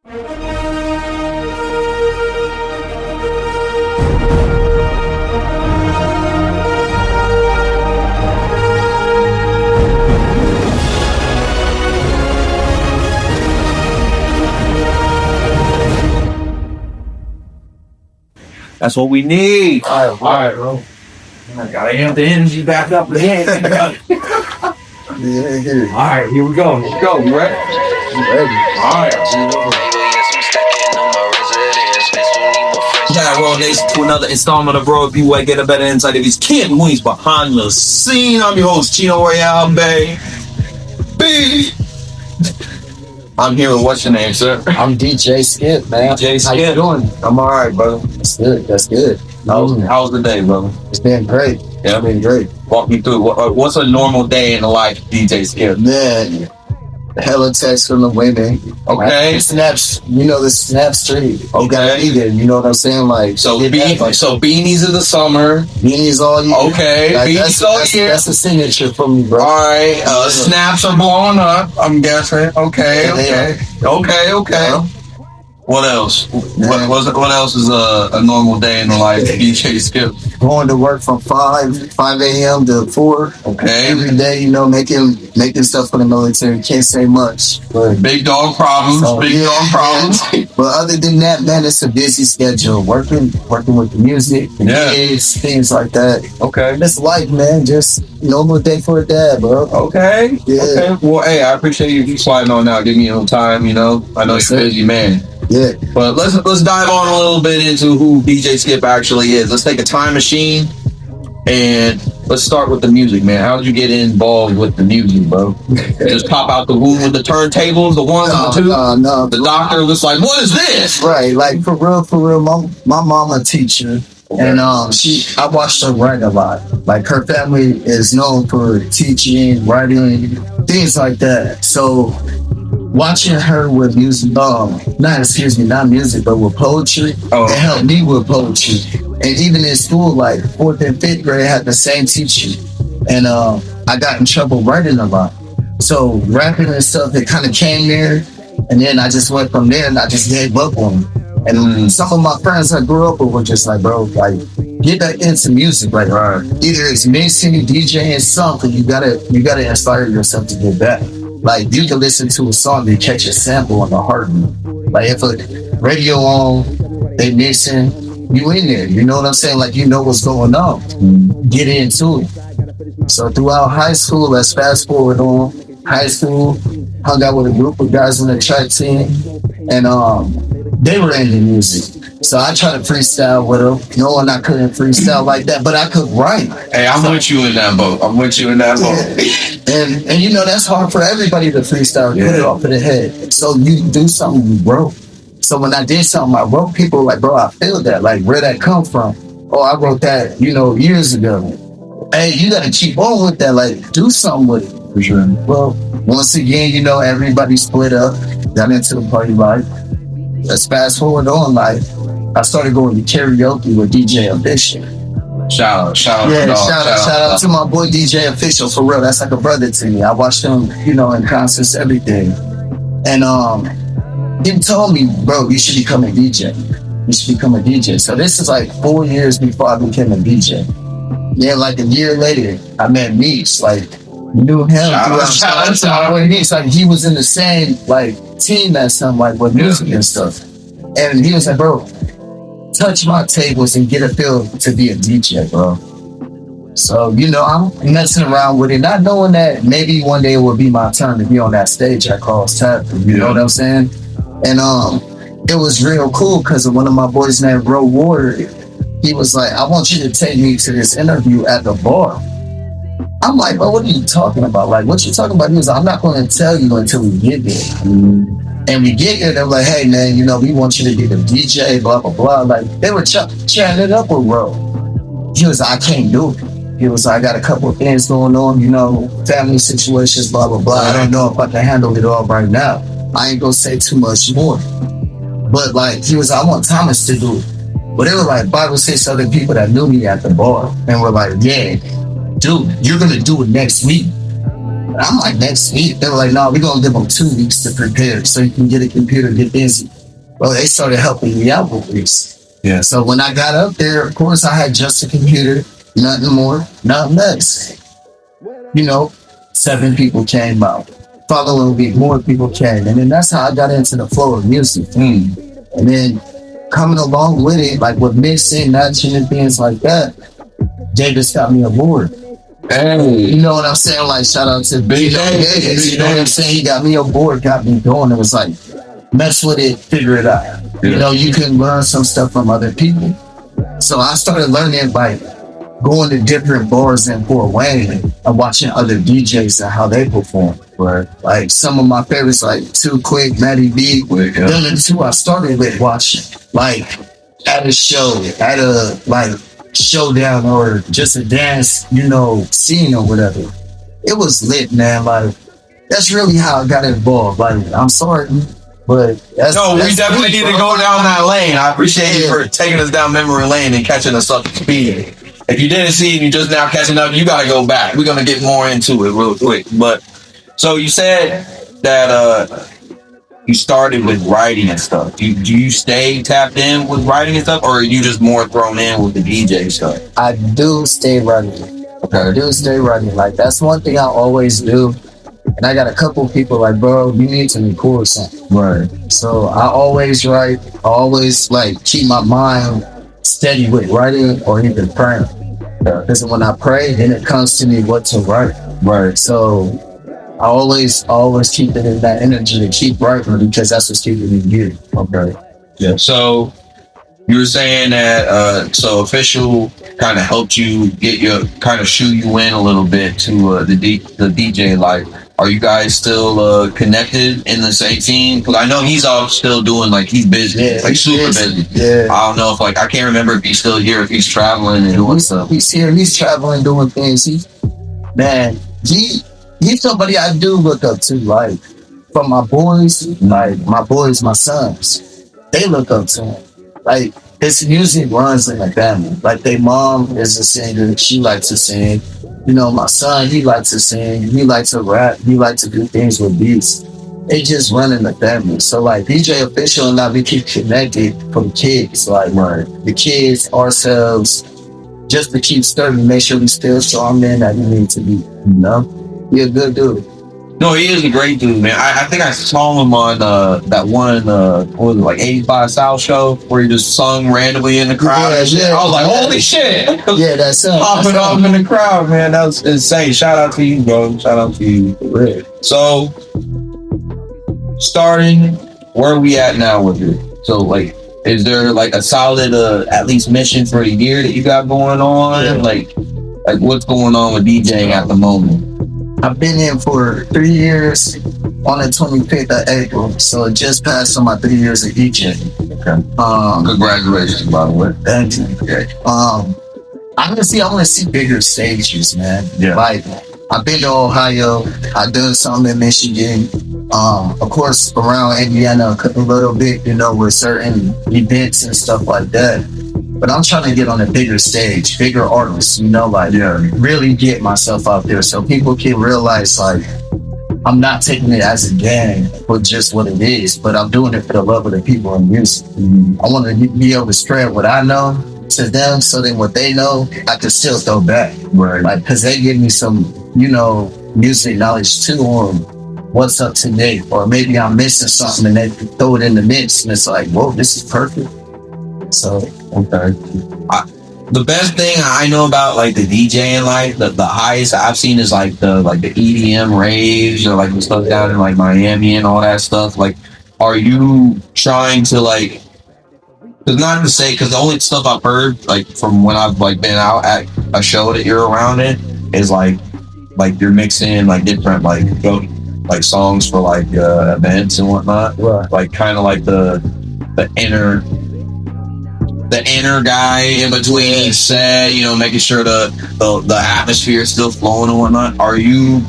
That's what we need. All right, bro. I gotta amp the energy back up again. All right, here we go. Here we go. You ready? Ready. All right. Cheno Royal Nation to another installment of Bro. If you want to get a better insight of these kid wings behind the scene, I'm your host, Cheno Royal, baby. I'm here with what's your name, sir? I'm DJ Skip, man. DJ Skip. How you doing? I'm all right, brother. That's good. That's good. How's the day, brother? It's been great. Yeah, It's been great. Walk me through. What's a normal day in the life of DJ Skip? Man, hella texts from the women. Okay. Like, snaps, the snap street. You gotta Okay. be there. You know what I'm saying? Like, So, get that, like, so beanies in the summer. beanies all year. Okay, Like, beanies all year. That's a signature for me, bro. All right, snaps are blowing up, I'm guessing. Okay. Yeah. What else? What else is a normal day in the life of DJ Skip? Going to work from 5 a.m. to 4. Okay. Every day, making stuff for the military. Can't say much. But Big dog problems. Dog problems. But other than that, man, it's a busy schedule. Working with the music, the kids, things like that. Okay. It's life, man. Just normal day for a dad, bro. Okay. Yeah. Okay. Well, hey, I appreciate you sliding on out, giving me a little time. I know you're a busy man. Yeah. But let's dive on a little bit into who DJ Skip actually is. Let's take a time machine and let's start with the music, man. How did you get involved with the music, bro? Just pop out the womb with the turntables, the one, the two. No. The doctor was like, "What is this?" Right, like for real. My mom a teacher, and I watched her write a lot. Like her family is known for teaching, writing, things like that. So watching her with music, not music, but with poetry, it helped me with poetry. And even in school, like 4th and 5th grade, I had the same teacher, and I got in trouble writing a lot. So rapping and stuff, it kind of came there, and then I just went from there, and I just gave up on it. And some of my friends I grew up with were just like, bro, like, get back into music. Like, either it's mixing, DJing, something. You gotta inspire yourself to get back. Like, you can listen to a song and catch a sample on the heartbeat. Like, if a radio on, they mixing, you in there. You know what I'm saying? Like, you know what's going on. Get into it. So throughout high school, let's fast forward on. High school, hung out with a group of guys on the track team, and they were into music. So I tried to freestyle with them, knowing I couldn't freestyle like that, but I could write. Hey, I'm with you in that boat. And that's hard for everybody to freestyle, put it off of the head. So you do something you wrote. So when I did something I wrote, people were like, bro, I feel that. Like, where'd that come from? Oh, I wrote that, years ago. Hey, you gotta keep on with that. Like, do something with it. For sure. Well, once again, everybody split up, got into the party life. Let's fast forward on, like, I started going to karaoke with DJ Official. Shout out to my boy DJ Official, for real. That's like a brother to me. I watched him, in concerts, everything. And he told me, bro, you should become a DJ. You should become a DJ. So this is like 4 years before I became a DJ. Then like a year later, I met Meech. Like, knew him. Shout out to my boy Meech. Like, he was in the same team as him, with music and stuff. And he was like, bro, touch my tables and get a feel to be a DJ, bro. So, I'm messing around with it, not knowing that maybe one day it will be my turn to be on that stage at Carl's Tap. You know what I'm saying? And it was real cool because one of my boys named Bro Ward, he was like, I want you to take me to this interview at the bar. I'm like, bro, what are you talking about? Like, what you talking about? He was like, I'm not going to tell you until we get there. And we get there, they're like, hey, man, we want you to get a DJ, blah, blah, blah. Like, they were chatting it up with Ro. He was like, I can't do it. He was like, I got a couple of things going on, family situations, blah, blah, blah. I don't know if I can handle it all right now. I ain't going to say too much more. But, like, he was like, I want Thomas to do it. But there were like 5 or 6 other people that knew me at the bar and were like, yeah, dude, you're going to do it next week. And I'm like, next week. They were like, no, we're gonna give them 2 weeks to prepare so you can get a computer, get busy. Well, they started helping me out with this. Yeah. So when I got up there, of course, I had just a computer, nothing more, nothing less. 7 people came out. Following week, more people came. And then that's how I got into the flow of music. And then coming along with it, like with mixing, matching, and things like that, Davis got me a board. Hey. You know what I'm saying? Like, shout out to Big Davis. You know what I'm saying? He got me a board, got me going. It was like, mess with it, figure it out. Yeah. You can learn some stuff from other people. So I started learning by going to different bars in Fort Wayne and watching other DJs and how they perform. Right. Like some of my favorites, like Too Quick, Matty B. Yeah. Them the two I started with watching. Like at a show, at a like showdown or just a dance, scene or whatever. It was lit, man. Like that's really how I got involved. Like I'm sorry, but we definitely need to go down that lane. I appreciate you for taking us down memory lane and catching us up to speed. If you didn't see it and you're just now catching up, you got to go back. We're going to get more into it real quick. But so you said that you started with writing and stuff. Do you stay tapped in with writing and stuff, or are you just more thrown in with the DJ stuff? I do stay running. Okay. I do stay running. Like that's one thing I always do. And I got a couple people like, bro, you need to record something. Right. So I always write. I always like keep my mind steady with writing or even praying. Because when I pray, then it comes to me what to write. Right. So I always keep it in that energy to keep writing because that's what's keeping me here. Okay. Yeah. So you were saying that so Official kind of helped you get your kind of shoe you in a little bit to the DJ life. Are you guys still connected in the same team? Because I know he's all still doing he's busy, super busy. Yeah. I don't know if I can't remember if he's still here, if he's traveling and doing stuff. He's here. He's traveling, doing things. He's somebody I do look up to. Like from my boys, my sons, they look up to him. Like his music runs in the family. Like their mom is a singer. She likes to sing. My son, he likes to sing. He likes to rap. He likes to do things with beats. They just run in the family. So like DJ Official and I, we keep connected from kids. Like the kids, ourselves, just to keep stirring, make sure we still strong men that we need to be. He a good dude. No, he is a great dude, man. I think I saw him on that one, what was it, 85 South show where he just sung randomly in the crowd. Yeah. I was like, holy shit. Yeah, that's him. Popping off in the crowd, man. That was insane. Shout out to you, bro. Shout out to you. So, starting, where are we at now with it? So, is there a solid, at least mission for the year that you got going on? Yeah. Like what's going on with DJing at the moment? I've been in for 3 years on the 25th of April. So it just passed on my 3 years of DJing. Okay. Congratulations, by the way. Thank you. Okay. I want to see bigger stages, man. Yeah. Like I've been to Ohio. I've done something in Michigan. Of course, around Indiana a little bit, with certain events and stuff like that. But I'm trying to get on a bigger stage, bigger artists, really get myself out there so people can realize, I'm not taking it as a gang for just what it is, but I'm doing it for the love of the people and music. I want to be able to spread what I know to them so then what they know, I can still throw back. Right. Because they give me some, music knowledge too on what's up to date. Or maybe I'm missing something and they throw it in the mix and it's like, whoa, this is perfect. So, okay. The best thing I know about the DJing life, the highest I've seen is the EDM raves or the stuff down in Miami and all that stuff. Are you trying to because not to say, because the only stuff I've heard from when I've been out at a show that you're around in is you're mixing different songs for events and whatnot. Right. Kind of the inner guy in between each set, making sure the atmosphere is still flowing and whatnot. Are you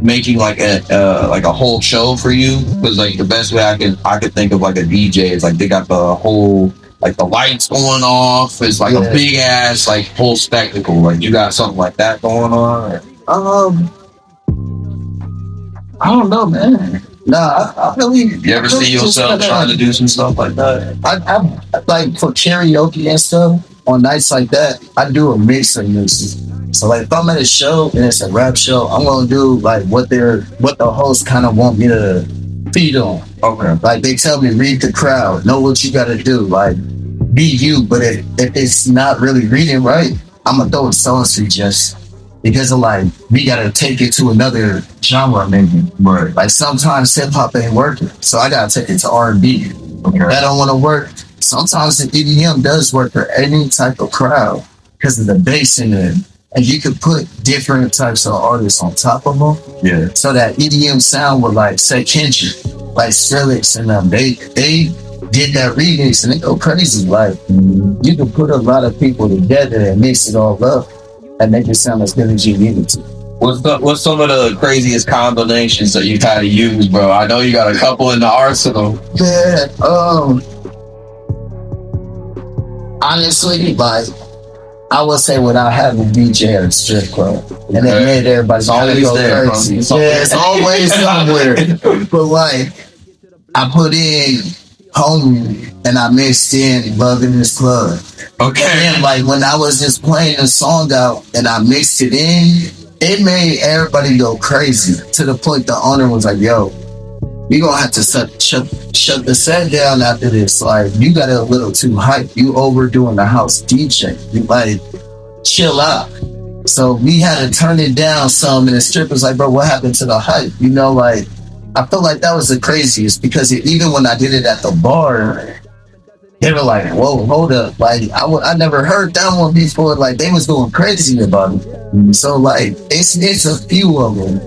making a whole show for you? Because the best way I could think of a DJ is they got the whole the lights going off. It's a big ass whole spectacle. You got something like that going on? Or? I don't know, man. Nah, I really. You ever see yourself trying to do some stuff like that? I like for karaoke and stuff on nights like that. I do a mix of music. So like if I'm at a show and it's a rap show, I'm gonna do like what the host kind of want me to feed on. Okay. Like they tell me read the crowd, know what you gotta do, like be you. But if it's not really reading right, I'm gonna throw a song suggestion because of like we gotta take it to another genre maybe. Right. Like sometimes hip hop ain't working, so I gotta take it to R&B. Okay. That don't want to work. Sometimes the EDM does work for any type of crowd because of the bass in it. And you could put different types of artists on top of them. Yeah. So that EDM sound would like say Kendrick, like Skrillex and them. They did that remix and they go crazy. Like you can put a lot of people together and mix it all up and make it sound as good as you need it to. What's some of the craziest combinations that you've had to use, bro? I know you got a couple in the arsenal. Yeah, honestly, like I would say without having DJ at a strip club, and it made everybody always go there, crazy. yeah, It's always somewhere. But like I put in Homie and I mixed in Love in This Club. Okay. And then like when I was just playing the song out and I mixed it in, it made everybody go crazy to the point the owner was like, yo, we gonna have to shut the set down after this. Like, you got it a little too hype. You overdoing the house DJ. You like, chill out. So we had to turn it down some, and the stripper's like, bro, what happened to the hype? You know, like, I feel like that was the craziest because even when I did it at the bar, they were like, whoa, hold up. Like, I never heard that one before. Like, they was going crazy about it. So, like, it's a few of them.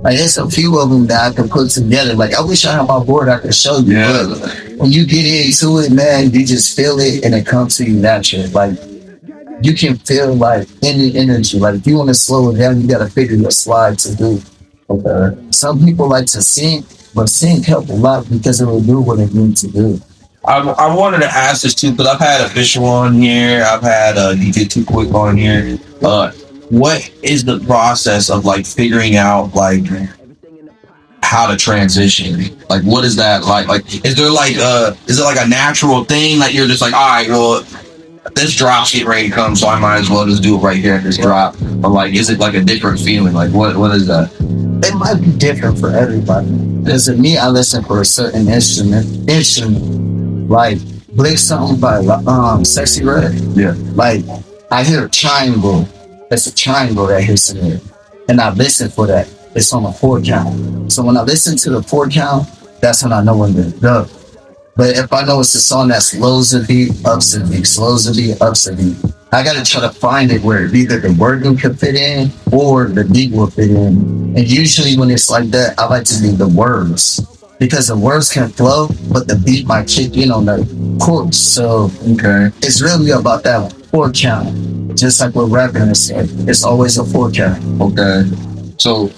Like, it's a few of them that I can put together. Like, I wish I had my board I could show you. Yeah. But when you get into it, man, you just feel it and it comes to you naturally. Like, you can feel, like, any energy. Like, if you want to slow it down, you got to figure your slide to do. Okay. Some people like to sing, but sing help a lot because it will do what it needs to do. I wanted to ask this too because I've had Official on here, I've had DJ Too Quick on here. What is the process of like figuring out like how to transition? Like, what is that like? Like, is there like is it like a natural thing that you're just like, all right, well, this drop's getting ready to come, so I might as well just do it right here at this drop? Or like, is it like a different feeling? Like, what is that? It might be different for everybody. Because in me, I listen for a certain instrument. Like Blick something by Sexy Red. Yeah. Like I hear a triangle. It's a triangle that hits in it. And I listen for that. It's on a 4 count. So when I listen to the 4 count, that's when I know when to go. But if I know it's a song that slows a beat, ups a beat, slows a beat, ups a beat, I gotta try to find it where either the wording could fit in or the beat will fit in. And usually when it's like that, I like to do the words because the words can flow, but the beat might kick in on the chords. So it's really about that 4 count. Just like what rapping is saying, it's always a 4 count. Okay. So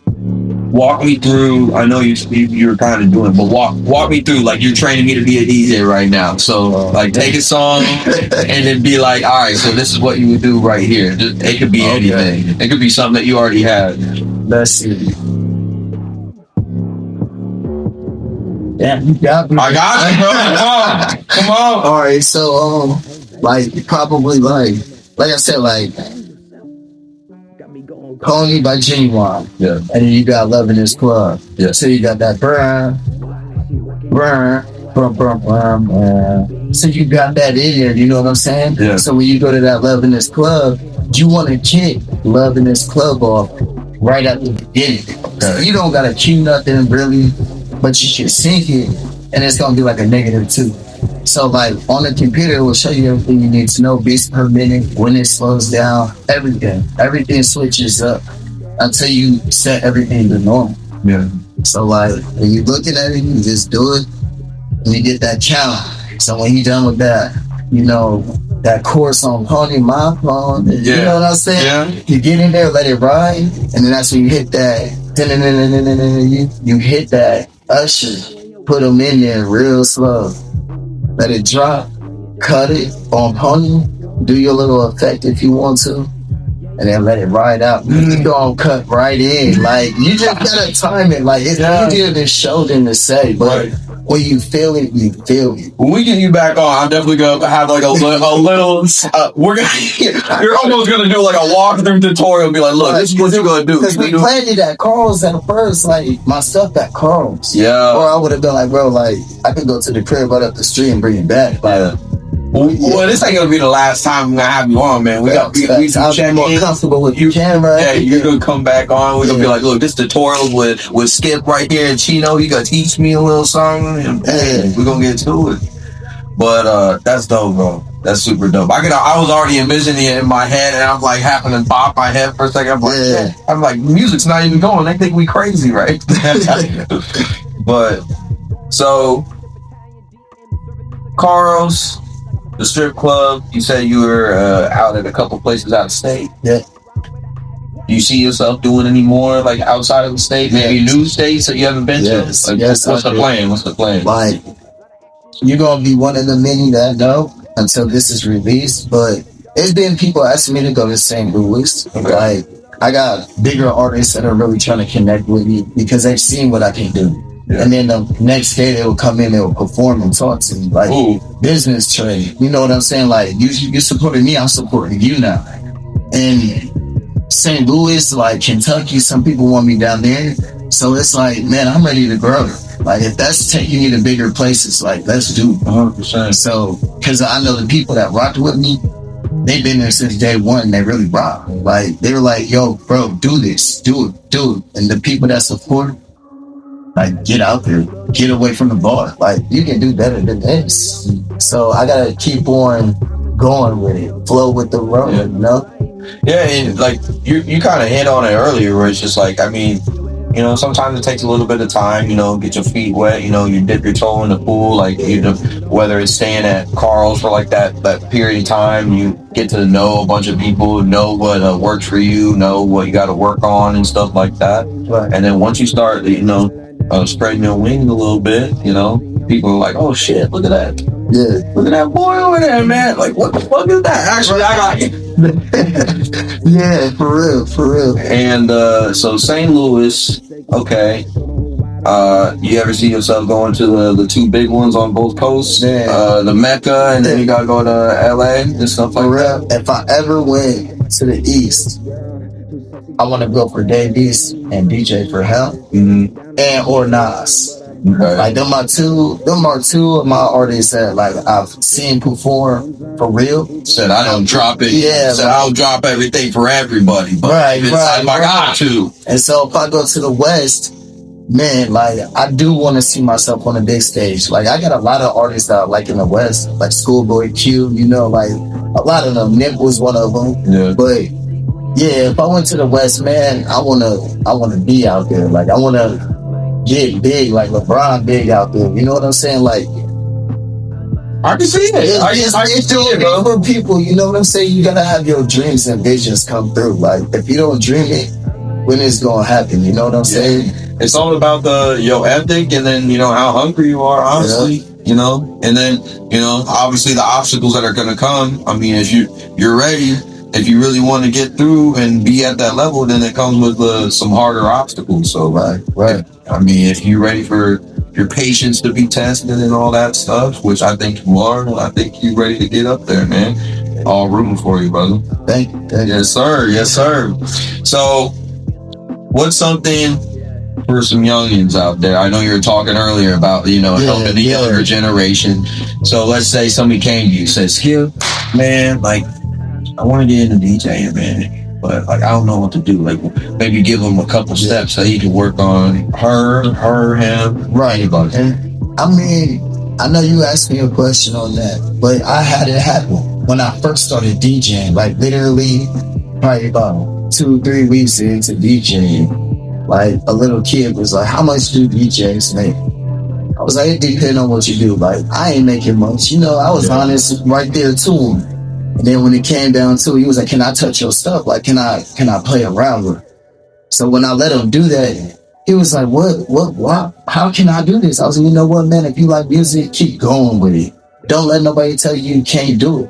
walk me through. I know you're kind of doing it, but walk me through. Like, you're training me to be a DJ right now. So like, take a song and then be like, all right, so this is what you would do right here. It could be anything. It could be something that you already had. Let's see. Yeah, you got me. I got you, bro. Come on. All right, so like probably like I said, like Pony by Genuine. Yeah. And then you got Love in This Club. Yeah. So you got that burn. So you got that in there, you know what I'm saying? Yeah. So when you go to that Love in This Club, you want to kick Love in This Club off right at the beginning. Okay. So you don't gotta cue nothing really, but you should sync it and it's gonna be like a -2. So like on the computer, it will show you everything you need to know, beats per minute, when it slows down, everything. Everything switches up until you set everything to normal. Yeah. So like when you're looking at it, you just do it and you get that count. So when you're done with that, you know, that chorus on Pony My Phone, you know what I'm saying? Yeah. You get in there, let it ride, and then that's when you hit that, you hit that usher, put them in there real slow. Let it drop, cut it on Pony, do your little effect if you want to, and then let it ride out. You gonna cut right in. Like, you just gotta time it. Like, it's easier to show than to say, but when you feel it, you feel it. When we get you back on, I'm definitely gonna have like a little. We're gonna. You're almost gonna do like a walkthrough tutorial. And be like, look, this is what you're gonna do. Because we planned it at Carl's at first, like my stuff at Carl's. Yeah. Or I would have been like, bro, like I could go to the crib right up the street and bring it back. Like, well, this ain't gonna be the last time I'm gonna have you on, man. I'll be more comfortable with your camera. Yeah, you're gonna come back on. We're gonna be like, look, this tutorial with Skip right here and Cheno. He gonna teach me a little something, and we're gonna get to it. But that's dope, bro. That's super dope. I was already envisioning it in my head, and I'm like happening to pop my head for a second. I'm like, music's not even going. They think we crazy, right? But so, Carl's, the strip club. You said you were out at a couple places out of state. Yeah. Do you see yourself doing any more like outside of the state? Maybe new states that you haven't been to? Like, what's the plan? What's the plan? Like, you're gonna be one of the many that know until this is released. But it's been people asking me to go to St. Louis. Okay. Like, I got bigger artists that are really trying to connect with me because they've seen what I can do. Yeah. And then the next day they will come in, they will perform and talk to me like business trade. You know what I'm saying? Like, you supporting me, I'm supporting you now. And St. Louis, like Kentucky, some people want me down there. So it's like, man, I'm ready to grow. Like, if that's taking you to bigger places, like, let's do it. 100%. So, because I know the people that rocked with me, they've been there since day one. They really rock. Like, they were like, yo, bro, do this, do it. And the people that support, like, get out there, get away from the bar. Like, you can do better than this. So I gotta keep on going with it, flow with the road, you know? Yeah, and like you kind of hit on it earlier, where it's just like, I mean, you know, sometimes it takes a little bit of time, you know, get your feet wet, you know, you dip your toe in the pool, like, you know, whether it's staying at Carl's for like that period of time, you get to know a bunch of people, know what works for you, know what you got to work on and stuff like that. Right. And then once you start, you know, spreading your wings a little bit, you know, people are like, oh shit, look at that. Yeah. Look at that boy over there, man. Like, what the fuck is that? Actually, I got it. Yeah, for real. And so St. Louis, okay. You ever see yourself going to the two big ones on both coasts? Yeah. The Mecca, and then you gotta go to LA and stuff like that? If I ever went to the East, I want to go for Davies and DJ for Hell, and or Nas. Okay. Like, them are two of my artists that like I've seen perform for real. Said I don't drop it. Yeah, said I'll drop everything for everybody. But I got to. And so if I go to the West, man, like, I do want to see myself on the big stage. Like, I got a lot of artists that I like in the West, like Schoolboy Q, you know, like a lot of them. Nip was one of them. Yeah. But yeah, if I went to the West, man, I wanna be out there. Like, I wanna get big, like LeBron big out there. You know what I'm saying? Like, I can see it. It's doing it for people. You know what I'm saying? You gotta have your dreams and visions come through. Like, if you don't dream it, when it's gonna happen? You know what I'm saying? It's all about your ethic, and then, you know, how hungry you are, honestly. You know, and then, you know, obviously the obstacles that are gonna come. I mean, if you're ready, if you really want to get through and be at that level, then it comes with some harder obstacles. So, right. I mean, if you're ready for your patience to be tested and all that stuff, which I think you are, I think you're ready to get up there, man. All rooting for you, brother. Thank you. Yes, sir. Yes, sir. So, what's something for some youngins out there? I know you were talking earlier about, you know, helping the younger generation. So let's say somebody came to you and says, Skip, man, like, I want to get into DJing, man, but like, I don't know what to do. Like, maybe give him a couple steps so he can work on her, him, right. Anybody. And I mean, I know you asked me a question on that, but I had it happen when I first started DJing. Like, literally, probably about 2-3 weeks into DJing, like, a little kid was like, "How much do DJs make?" I was like, "It depends on what you do." Like, I ain't making much, you know. I was honest right there to him. And then when it came down to it, he was like, "Can I touch your stuff? Like, can I play around with it?" So when I let him do that, he was like, what, how can I do this? I was like, you know what, man, if you like music, keep going with it. Don't let nobody tell you you can't do it.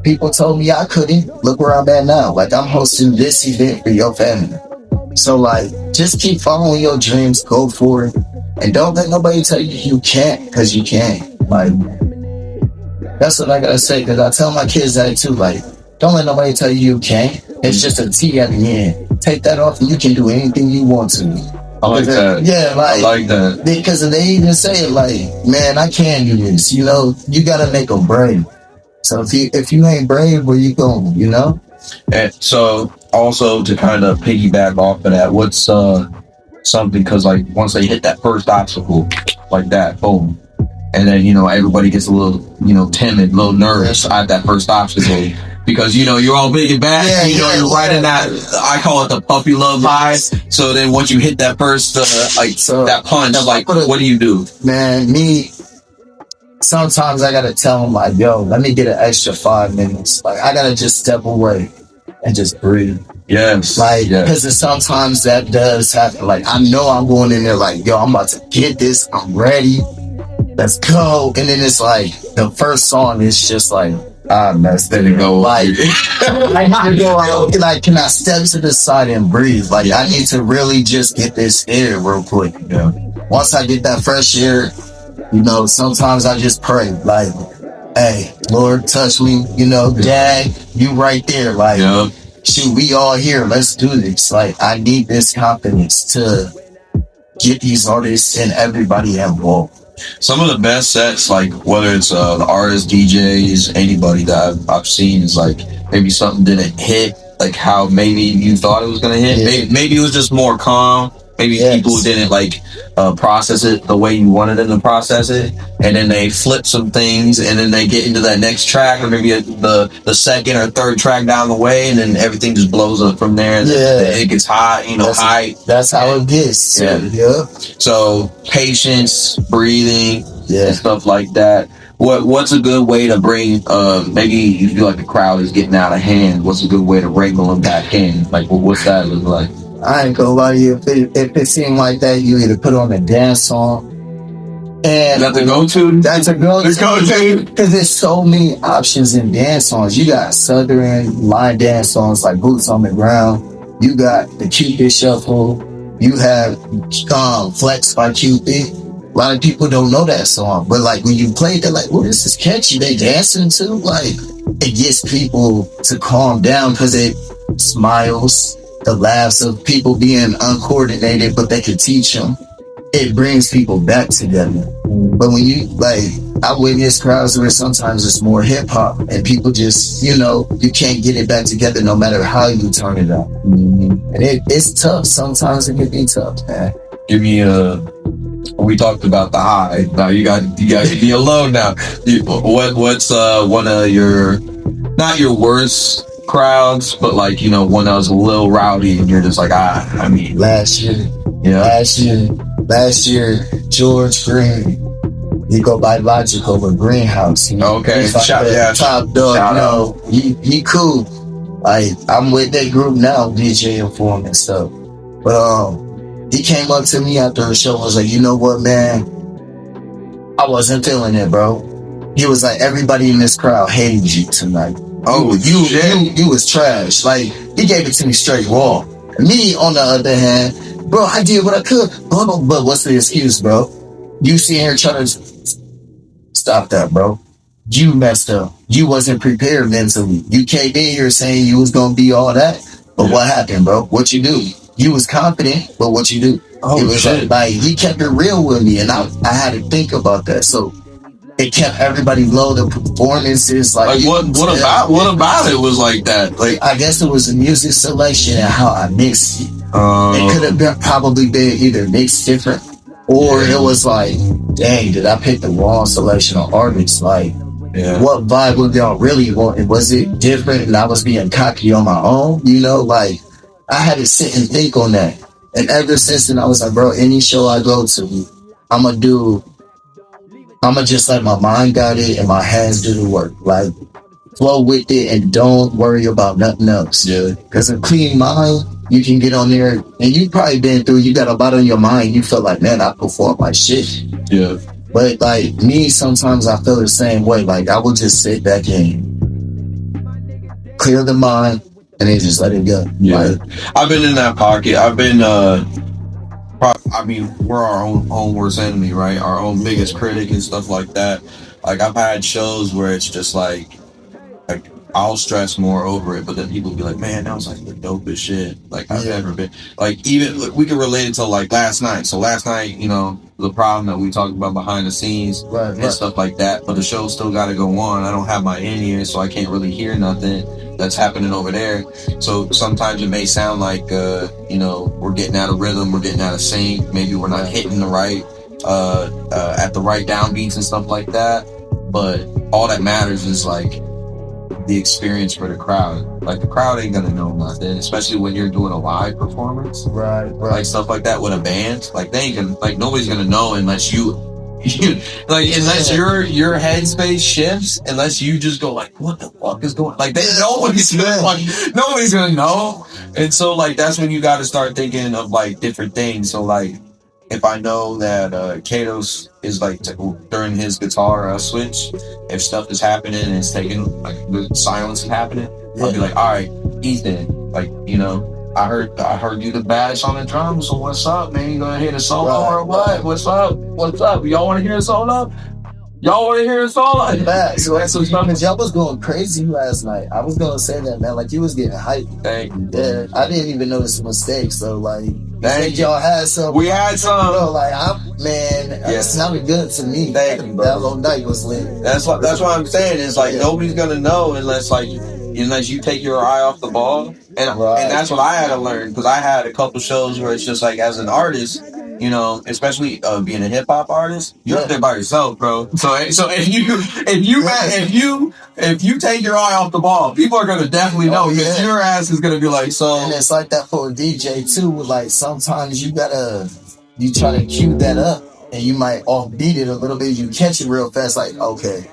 People told me I couldn't. Look where I'm at now. Like I'm hosting this event for your family. So like, just keep following your dreams. Go for it, and don't let nobody tell you you can't, because you can't. Like that's what I gotta say. Because I tell my kids that too. Like, don't let nobody tell you you can't. It's just a T at the end. Take that off, and you can do anything you want to. I like that. Yeah, like, I like that. Because they even say it like, man, I can do this. You know, you gotta make them brave. So if you ain't brave, where you going? You know. And so also to kind of piggyback off of that, what's something, because like once they hit that first obstacle like that, boom, and then everybody gets a little timid, a little nervous at that first obstacle. Because you're all big and bad, you're right in that, I call it the puppy love high. So then once you hit that first that punch, like what do you do? Man, me, sometimes I gotta tell them like, yo, let me get an extra 5 minutes. Like I gotta just step away and just breathe. Yes. Like, because sometimes that does happen. Like I know I'm going in there like, yo, I'm about to get this, I'm ready, let's go. And then it's like the first song is just like, messed it go. Like I need to go out. Like, can I step to the side and breathe? Like I need to really just get this air real quick. Once I get that fresh air, sometimes I just pray, like, hey, Lord, touch me, Dad, you right there. Like, shoot, we all here. Let's do this. Like, I need this confidence to get these artists and everybody involved. Some of the best sets, like whether it's the artists, DJs, anybody that I've seen, is like maybe something didn't hit like how maybe you thought it was gonna hit. Maybe it was just more calm. Maybe people didn't process it the way you wanted them to process it, and then they flip some things, and then they get into that next track, or maybe the second or third track down the way, and then everything just blows up from there. It gets hot, hype. That's how it gets. Yeah. So patience, breathing, and stuff like that. What's a good way to bring? Maybe you feel like the crowd is getting out of hand. What's a good way to wrangle them back in? Like, what's that look like? I ain't gonna lie to you. If it seemed like that, you either put on a dance song. And that's a go-to? That's a go-to. Because there's so many options in dance songs. You got Southern line dance songs like Boots on the Ground. You got the Cupid Shuffle. You have Flex by Cupid. A lot of people don't know that song. But like when you play it, they're like, oh, this is catchy. They dancing too. Like, it gets people to calm down because it smiles. The laughs of people being uncoordinated, but they could teach them. It brings people back together. But when you I witness crowds where sometimes it's more hip hop, and people just, you can't get it back together no matter how you turn it up. And it's tough. Sometimes it can be tough, man. Give me we talked about the high. Now you got to be alone now. What's one of your, not your worst crowds, but like one that was a little rowdy and you're just like, last year George Green, he go by Logical with Greenhouse, okay, he's like top dog. He cool. Like, I'm with that group now, DJing for him and stuff. But he came up to me after the show and was like, you know what, man, I wasn't feeling it, bro. He was like, everybody in this crowd hated you tonight. Oh, you was trash. Like, he gave it to me straight raw. Me, on the other hand, bro, I did what I could. But what's the excuse, bro? You sitting here trying to stop that, bro. You messed up. You wasn't prepared mentally. You came in here saying you was gonna be all that. But what happened, bro? What you do? You was confident, but what you do? Oh, it was like he kept it real with me, and I had to think about that. So it kept everybody low. The performances, what about it was like that? Like, I guess it was the music selection and how I mixed it. It could have probably been either mixed different, or it was like, dang, did I pick the wrong selection of artists? Like, what vibe would y'all really want? And was it different? And I was being cocky on my own, Like, I had to sit and think on that. And ever since then, I was like, bro, any show I go to, I'ma just let my mind guide it and my hands do the work. Like, flow with it and don't worry about nothing else. Yeah. Because a clean mind, you can get on there, and you've probably been through, you got a lot on your mind. You feel like, man, I perform my shit. Yeah. But like me, sometimes I feel the same way. Like, I will just sit back and clear the mind, and then just let it go. Yeah, Like, I've been in that pocket. I've been. I mean, we're our own worst enemy, right? Our own biggest critic and stuff like that. Like I've had shows where it's just like I'll stress more over it, but then people be like, "Man, that was like the dopest shit like I've ever been." Like even we can relate it to like last night. So last night, you know, the problem that we talked about behind the scenes and stuff like that. But the show still got to go on. I don't have my in ear, so I can't really hear nothing that's happening over there. So sometimes it may sound like you know, we're getting out of rhythm, we're getting out of sync. Maybe we're not hitting the right at the right downbeats and stuff like that. But all that matters is like the experience for the crowd. Like the crowd ain't gonna know nothing, especially when you're doing a live performance. right. Like stuff like that with a band. Like they ain't gonna, like nobody's gonna know unless you like unless your headspace shifts, unless you just go like, what the fuck is going, like nobody's gonna know. And so like that's when you gotta start thinking of like different things. So like if I know that Kato's is like during his guitar switch, if stuff is happening and it's taking like the silence is happening, I'll be like, all right, Ethan, like, you know, I heard you the baddest on the drums, so what's up, man? You gonna hit a solo or what? What's up? What's up? Y'all wanna hear a solo? Y'all wanna hear a solo? Facts. So y'all was going crazy last night. I was gonna say that, man. Like you was getting hyped. Thank you. Yeah, I didn't even notice the mistake. So like, thank you. Y'all had some. We had some. Bro, like it sounded good to me. Thank you, bro. That whole night was lit. That's what I'm saying. It's like nobody's gonna know unless you take your eye off the ball. And that's what I had to learn, because I had a couple shows where it's just like, as an artist, you know, especially being a hip hop artist, you're up there by yourself, bro. So if you take your eye off the ball, people are gonna definitely know, because your ass is gonna be like, so. And it's like that for a DJ too. Like sometimes you try to cue that up, and you might offbeat it a little bit. You catch it real fast, like, okay,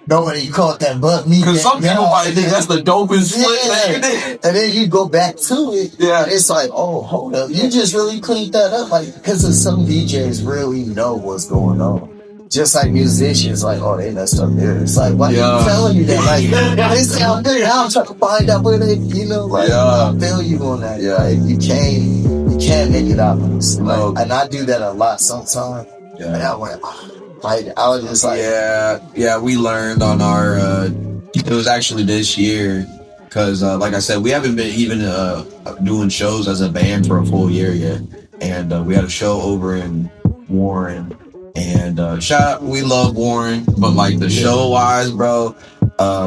nobody caught that but me. Because some people might think that's the dopest split that you did. And then you go back to it. Yeah. And it's like, oh, hold up. You just really cleaned that up. Like, because some DJs really know what's going on. Just like musicians, like, oh, they messed up there. It's like, why are you telling me that? Like, they sound good. I'm trying to find out where they, you know, like, I feel you on that. Yeah. Like, you can't make it obvious. Like, and I do that a lot sometimes. Yeah. And I went, like, I was just like, yeah, we learned on our it was actually this year, because like I said, we haven't been even doing shows as a band for a full year yet. And we had a show over in Warren, and shout out, we love Warren, but like the show wise, bro,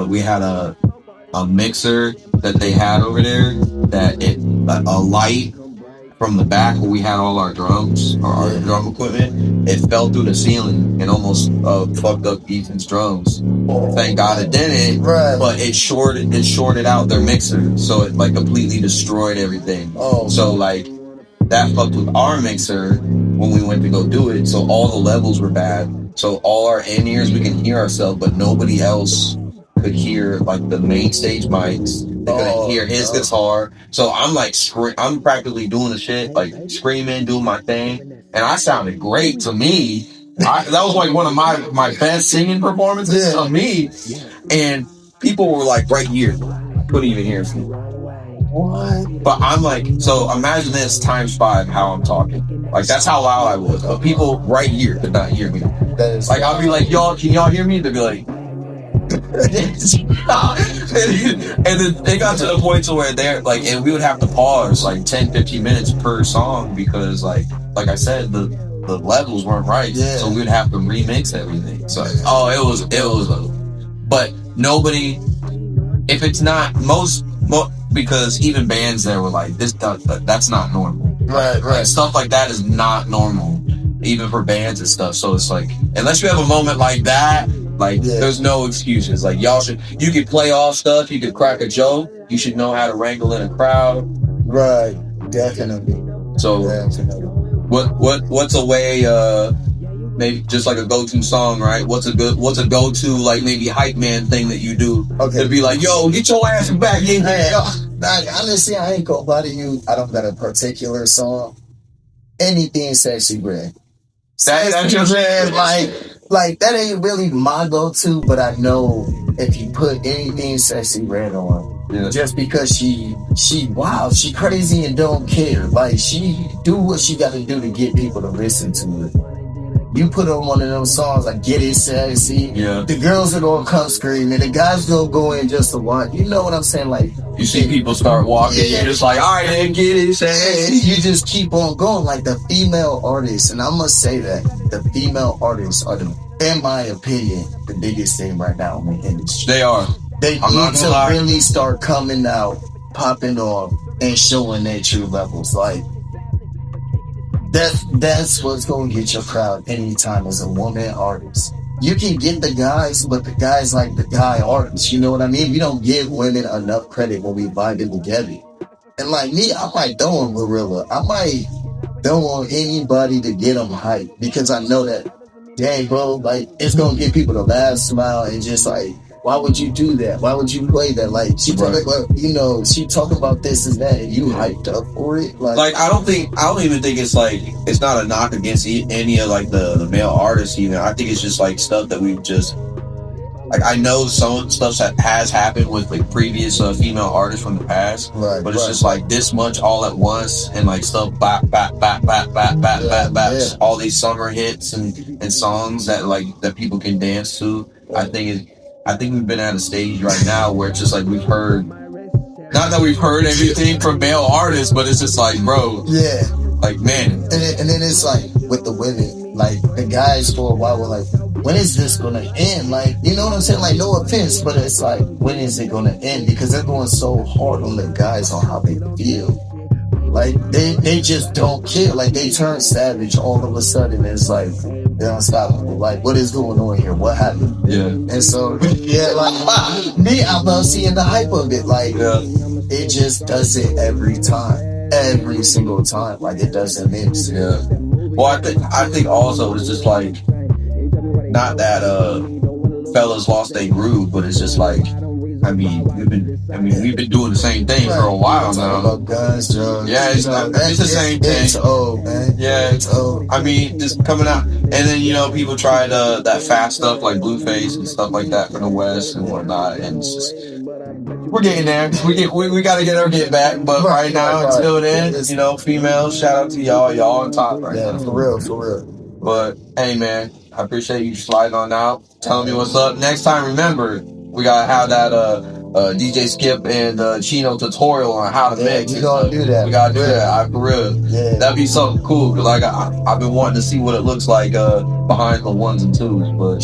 we had a mixer that they had over there, that a light from the back where we had all our drums, or our drum equipment, it fell through the ceiling and almost fucked up Ethan's drums. Thank God it didn't, but it shorted out their mixer, so it like completely destroyed everything. So like that fucked with our mixer when we went to go do it, so all the levels were bad. So all our in-ears, we can hear ourselves, but nobody else could hear like the main stage mics. They couldn't hear his guitar. So I'm like, I'm practically doing the shit, like screaming, doing my thing, and I sounded great to me. That was like one of my best singing performances to me, and people were like right here, couldn't even hear me. What? But I'm like, so imagine this times 5 how I'm talking. Like that's how loud I was. But people right here could not hear me. Like I'll be like, y'all, can y'all hear me? They'd be like, and then it got to the point to where they're like, and we would have to pause like 10-15 minutes per song, because like I said, the levels weren't right, so we'd have to remix everything. So it was but nobody, if it's not most, because even bands there were like, that's not normal, right. Like, stuff like that is not normal, even for bands and stuff. So it's like, unless you have a moment like that, like there's no excuses. Like you could play off stuff, you could crack a joke, you should know how to wrangle in a crowd. Right, definitely. So what's a way, maybe just like a go-to song, right? What's a go-to like maybe hype man thing that you do to be like, yo, get your ass back in here. Honestly, I ain't gonna lie to you. I don't got a particular song. Anything Sexy Red. That's your saying, like that ain't really my go-to, but I know if you put anything Sexy Red on, Yeah. Just because she crazy and don't care. Like, she do what she got to do to get people to listen to it. You put on one of those songs like Get It Sexy, Yeah. the girls are gonna come screaming, the guys gonna go in just to watch. You know what I'm saying? Like, you see people start walking, you're just like, all right, then get it sexy. You just keep on going. Like, the female artists, and I must say that the female artists are in my opinion, the biggest thing right now in the industry. They are. They I'm not need gonna to lie. really start coming out, popping off, and showing their true levels. Like, that's what's gonna get your crowd anytime as a woman artist. You can get the guys, but the guys like the guy artists. You know what I mean? We don't give women enough credit when we vibing together. And like me, I might throw on Gorilla. I might throw on anybody to get them hyped because I know that, dang, bro, like, it's gonna get people to laugh, smile, and just like, why would you do that? Why would you play that? Like, she talking about, she talk about this and that, and you hyped up for it. Like, I don't even think it's like, it's not a knock against any of like the male artists even. I think it's just like stuff that we've just, like, I know some stuff that has happened with like previous female artists from the past, Right, but it's just like this much all at once, and like stuff back, all these summer hits and songs that people can dance to. I think we've been at a stage right now where it's just like we've heard, not that we've heard everything from male artists, but it's just like, bro, Yeah. like, man. And then it's like with the women, like the guys for a while were like, when is this gonna end? Like, you know what I'm saying? Like, no offense, but it's like, when is it gonna end? Because they're going so hard on the guys on how they feel. Like, they just don't care. Like, they turn savage all of a sudden. It's like, they're unstoppable. Like, what is going on here? What happened? Yeah. And so, yeah, like, me, I love seeing the hype of it. Like, it just does it every time. Every single time. Like, it doesn't miss. Yeah. Well, I think also it's just like, not that fellas lost their groove, but it's just like, we've been doing the same thing for a while now. About guns, drugs. Yeah, it's the same thing. It's old, man. Yeah, it's old. Just coming out, and then people tried that fast stuff like Blueface and stuff like that from the West and whatnot, and it's just, we're getting there. We got to get our get back, but right now, until then, females, shout out to y'all on top right now. For real. But hey, man, I appreciate you sliding on out, telling me what's up. Next time, remember, we gotta have that DJ Skip and Cheno tutorial on how to mix. We gotta do that. We gotta do that. For real. Yeah. That'd be something cool. Cause like I've been wanting to see what it looks like behind the ones and twos. But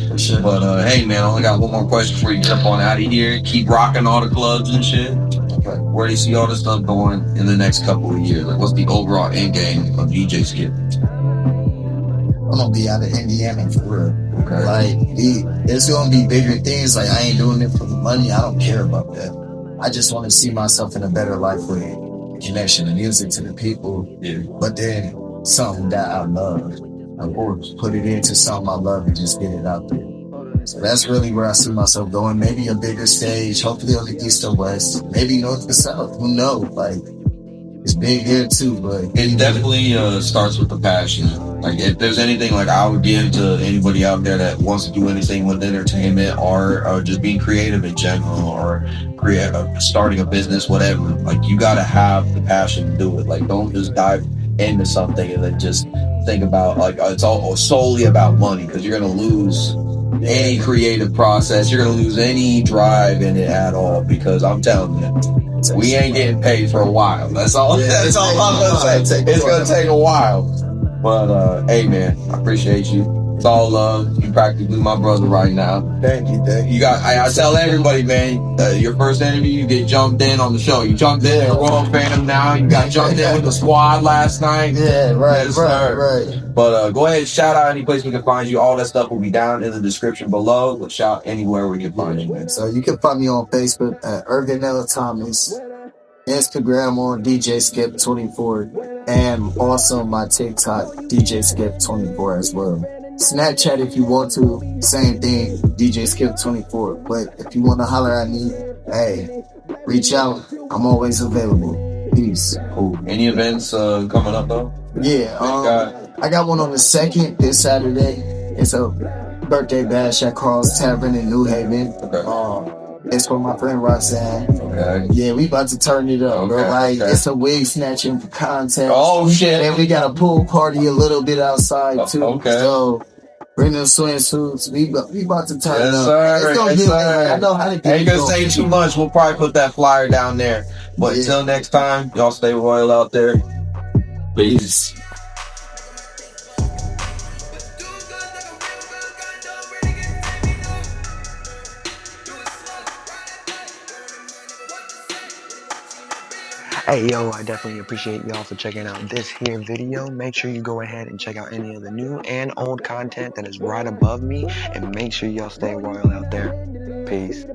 for sure. But hey, man, I only got one more question before you jump on out of here. Keep rocking all the clubs and shit. Okay. Where do you see all this stuff going in the next couple of years? Like, what's the overall end game of DJ Skip? I'm gonna be out of Indiana for real. Okay. Like, there's gonna be bigger things. Like, I ain't doing it for the money. I don't care about that. I just want to see myself in a better life with connection to music, to the people. Yeah. But then something that I love. Of course, put it into something I love and just get it out there. So that's really where I see myself going. Maybe a bigger stage, hopefully on the East or West, maybe North or South. Who knows? Like, it's big here too, but it definitely starts with the passion. Like, if there's anything like I would give to anybody out there that wants to do anything with entertainment or just being creative in general, or starting a business, whatever, like, you gotta have the passion to do it. Like, don't just dive into something and then just think about like it's all solely about money, because you're gonna lose any creative process. You're gonna lose any drive in it at all, because I'm telling you, we ain't getting paid for a while. That's all. That's all I'm gonna say. It's gonna take a while. But hey, man, I appreciate you. It's all love. You practically my brother right now. Thank you. You got. I tell everybody, man, your first interview, you get jumped in on the show. You jumped in a Royal Phantom now. You got jumped in with the squad last night. Yeah, right. But go ahead, shout out any place we can find you. All that stuff will be down in the description below. But shout anywhere we can find you, man. So you can find me on Facebook at Erganella Thomas, Instagram on DJ Skip 24, and also my TikTok DJ Skip 24 as well. Snapchat if you want to, same thing, DJ Skip 24. But if you want to holler at me, hey, reach out. I'm always available. Peace. Cool. Any events coming up though? Yeah, I got one on the 2nd this Saturday. It's a birthday bash at Carl's Tavern in New Haven. Okay. It's for my friend Roxanne. Okay. Yeah, we about to turn it up, bro. Okay, Like, okay. it's a wig snatching contest. Oh shit. And we got a pool party a little bit outside, too. Okay. So, bring them swimsuits. We about to turn it Yes, up. sir. It's gonna Yes, get lit. Like, sir. I know how to get Ain't it gonna going. say too much. We'll probably put that flyer down there. But Yeah. until next time, y'all stay royal out there. Peace. Hey yo, I definitely appreciate y'all for checking out this here video. Make sure you go ahead and check out any of the new and old content that is right above me, and make sure y'all stay royal out there. Peace.